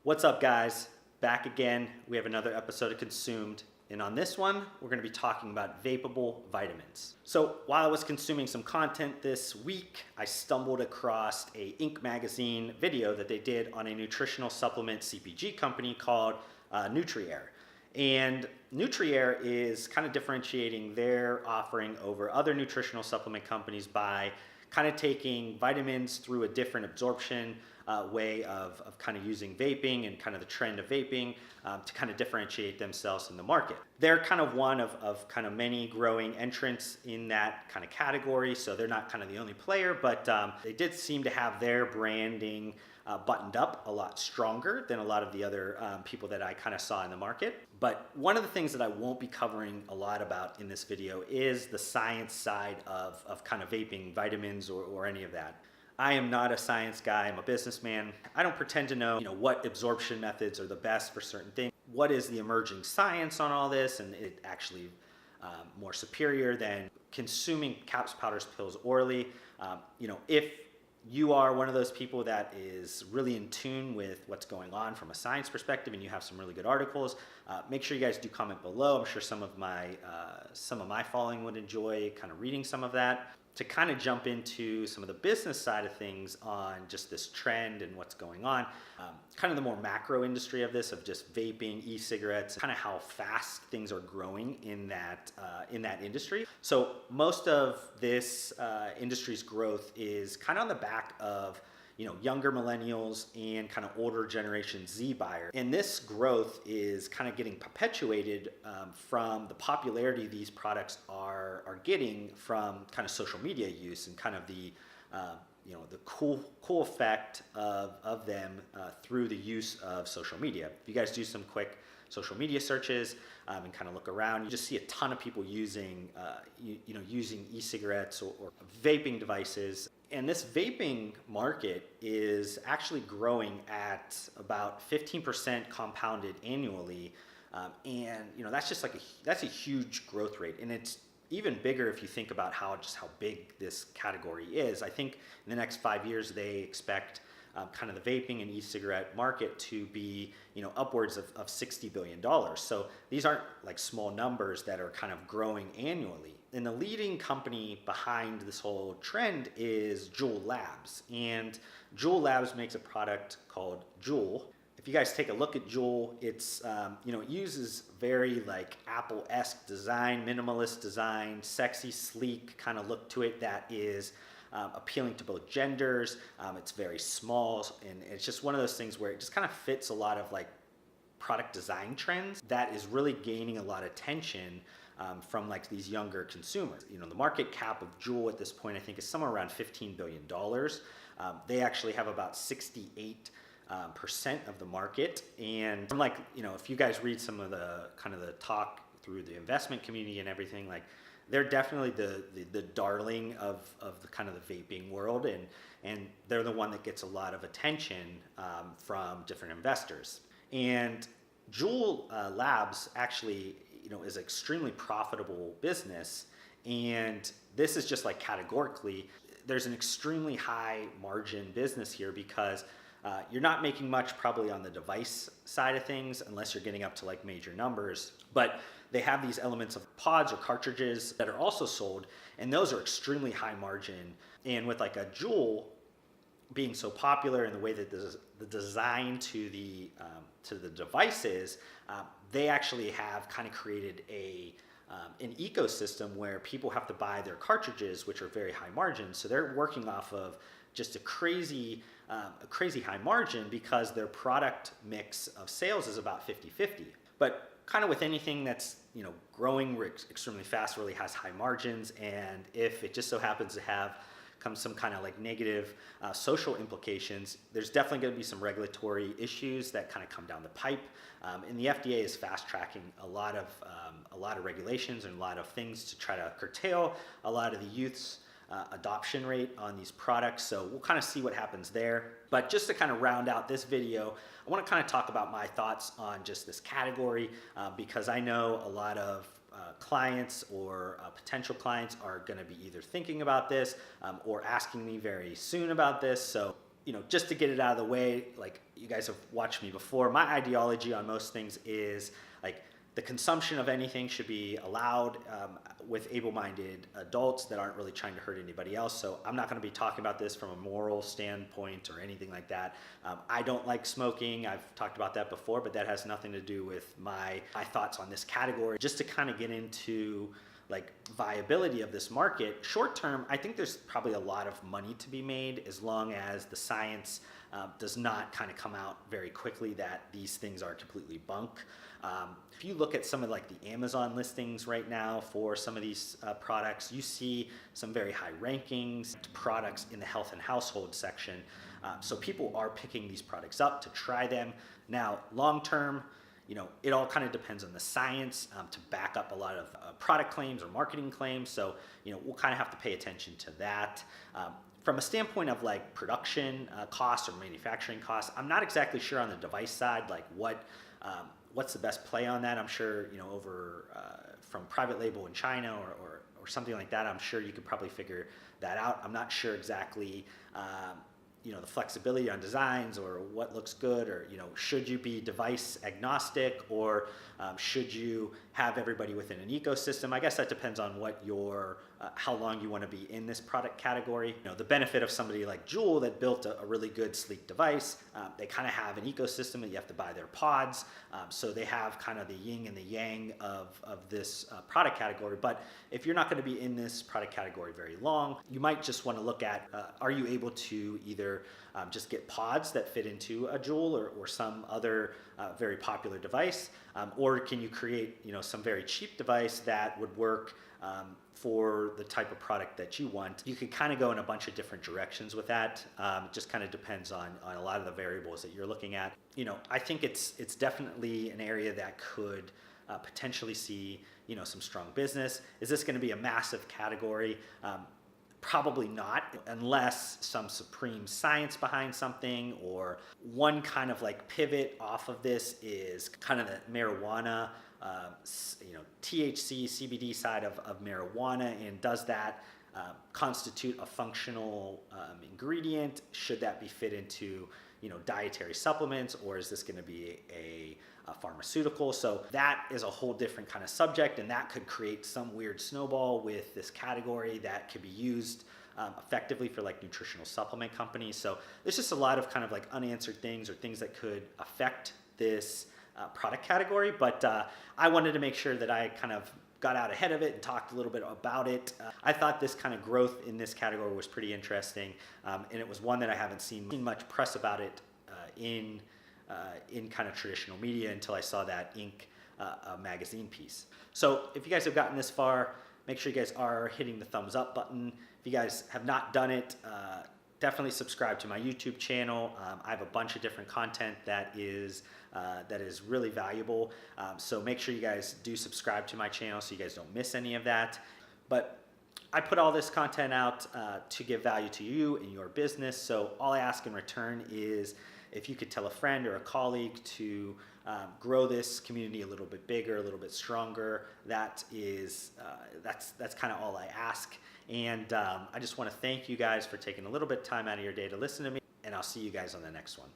What's up, guys? Back again. We have another episode of Consumed. And on this one, we're going to be talking about vapable vitamins. So while I was consuming some content this week, I stumbled across a Inc. magazine video that they did on a nutritional supplement CPG company called Nutriair. And Nutriair is kind of differentiating their offering over other nutritional supplement companies by kind of taking vitamins through a different absorption way of kind of using vaping and kind of the trend of vaping to kind of differentiate themselves in the market. They're kind of one of kind of many growing entrants in that kind of category, so they're not kind of the only player, but they did seem to have their branding buttoned up a lot stronger than a lot of the other people that I kind of saw in the market. But one of the things that I won't be covering a lot about in this video is the science side of kind of vaping vitamins or any of that. I am not a science guy, I'm a businessman. I don't pretend to know, what absorption methods are the best for certain things. What is the emerging science on all this, and it actually more superior than consuming caps, powders, pills orally. If you are one of those people that is really in tune with what's going on from a science perspective and you have some really good articles, make sure you guys do comment below. I'm sure some of my following would enjoy kind of reading some of that. To kind of jump into some of the business side of things on just this trend and what's going on, kind of the more macro industry of this, of just vaping, e-cigarettes, kind of how fast things are growing in that industry. So most of this industry's growth is kind of on the back of younger millennials and kind of older generation Z buyers. And this growth is kind of getting perpetuated from the popularity these products are getting from kind of social media use and kind of the cool effect of them through the use of social media. If you guys do some quick social media searches and kind of look around, you just see a ton of people using using e-cigarettes or vaping devices. And this vaping market is actually growing at about 15% compounded annually, and that's a huge growth rate, and it's even bigger if you think about how big this category is. I think in the next 5 years they expect kind of the vaping and e-cigarette market to be upwards of $60 billion. So these aren't like small numbers that are kind of growing annually. And the leading company behind this whole trend is Schall Labs. And Schall Labs makes a product called Schall. If you guys take a look at Schall, it's it uses very like Apple-esque design, minimalist design, sexy, sleek kind of look to it that is appealing to both genders. It's very small, and it's just one of those things where it just kind of fits a lot of like product design trends that is really gaining a lot of attention from like these younger consumers. The market cap of Schall at this point I think is somewhere around $15 billion. They actually have about 68% of the market, and if you guys read some of the kind of the talk through the investment community and everything, like they're definitely the darling of the kind of the vaping world, and they're the one that gets a lot of attention from different investors. And Schall Labs actually is an extremely profitable business, and this is just like categorically there's an extremely high margin business here because you're not making much probably on the device side of things unless you're getting up to like major numbers, but they have these elements of pods or cartridges that are also sold, and those are extremely high margin. And with like a Schall being so popular and the way that the design to the devices, they actually have kind of created an ecosystem where people have to buy their cartridges, which are very high margin. So they're working off of just a crazy high margin because their product mix of sales is about 50-50. But kind of with anything that's growing extremely fast really has high margins, and if it just so happens to have some kind of like negative social implications, there's definitely going to be some regulatory issues that kind of come down the pipe, and the FDA is fast tracking a lot of regulations and a lot of things to try to curtail a lot of the youth's adoption rate on these products. So we'll kind of see what happens there. But just to kind of round out this video, I want to kind of talk about my thoughts on just this category because I know a lot of clients or potential clients are going to be either thinking about this or asking me very soon about this. So just to get it out of the way, like you guys have watched me before, my ideology on most things is like the consumption of anything should be allowed with able-minded adults that aren't really trying to hurt anybody else. So I'm not going to be talking about this from a moral standpoint or anything like that. I don't like smoking. I've talked about that before, but that has nothing to do with my thoughts on this category. Just to kind of get into like viability of this market, short term, I think there's probably a lot of money to be made as long as the science does not kind of come out very quickly that these things are completely bunk. If you look at some of like the Amazon listings right now for some of these products, you see some very high rankings, products in the health and household section. So people are picking these products up to try them. Now, long term, it all kind of depends on the science to back up a lot of product claims or marketing claims. So, we'll kind of have to pay attention to that. From a standpoint of like production costs or manufacturing costs, I'm not exactly sure on the device side, like what's the best play on that. I'm sure, over from private label in China or something like that, I'm sure you could probably figure that out. I'm not sure exactly the flexibility on designs or what looks good, or should you be device agnostic, or should you have everybody within an ecosystem? I guess that depends on what your how long you want to be in this product category. The benefit of somebody like Juul that built a really good sleek device, they kind of have an ecosystem that you have to buy their pods, so they have kind of the yin and the yang of this product category. But if you're not going to be in this product category very long, you might just want to look at are you able to either just get pods that fit into a Juul or some other very popular device, or can you create some very cheap device that would work for the type of product that you want. You could kind of go in a bunch of different directions with that. It just kind of depends on a lot of the variables that you're looking at. I think it's definitely an area that could potentially see some strong business. Is this going to be a massive category? Probably not, unless some supreme science behind something, or one kind of like pivot off of this is kind of the marijuana, THC, CBD side of marijuana, and does that constitute a functional ingredient? Should that be fit into dietary supplements, or is this going to be a pharmaceutical? So that is a whole different kind of subject, and that could create some weird snowball with this category that could be used effectively for like nutritional supplement companies. So there's just a lot of kind of like unanswered things or things that could affect this product category. But I wanted to make sure that I kind of got out ahead of it and talked a little bit about it. I thought this kind of growth in this category was pretty interesting, and it was one that I haven't seen much press about it in kind of traditional media until I saw that Inc. Magazine piece. So if you guys have gotten this far, make sure you guys are hitting the thumbs up button. If you guys have not done it, definitely subscribe to my YouTube channel. I have a bunch of different content that is really valuable. So make sure you guys do subscribe to my channel so you guys don't miss any of that. But I put all this content out to give value to you and your business. So all I ask in return is if you could tell a friend or a colleague to grow this community a little bit bigger, a little bit stronger. That's kind of all I ask. And I just want to thank you guys for taking a little bit of time out of your day to listen to me, and I'll see you guys on the next one.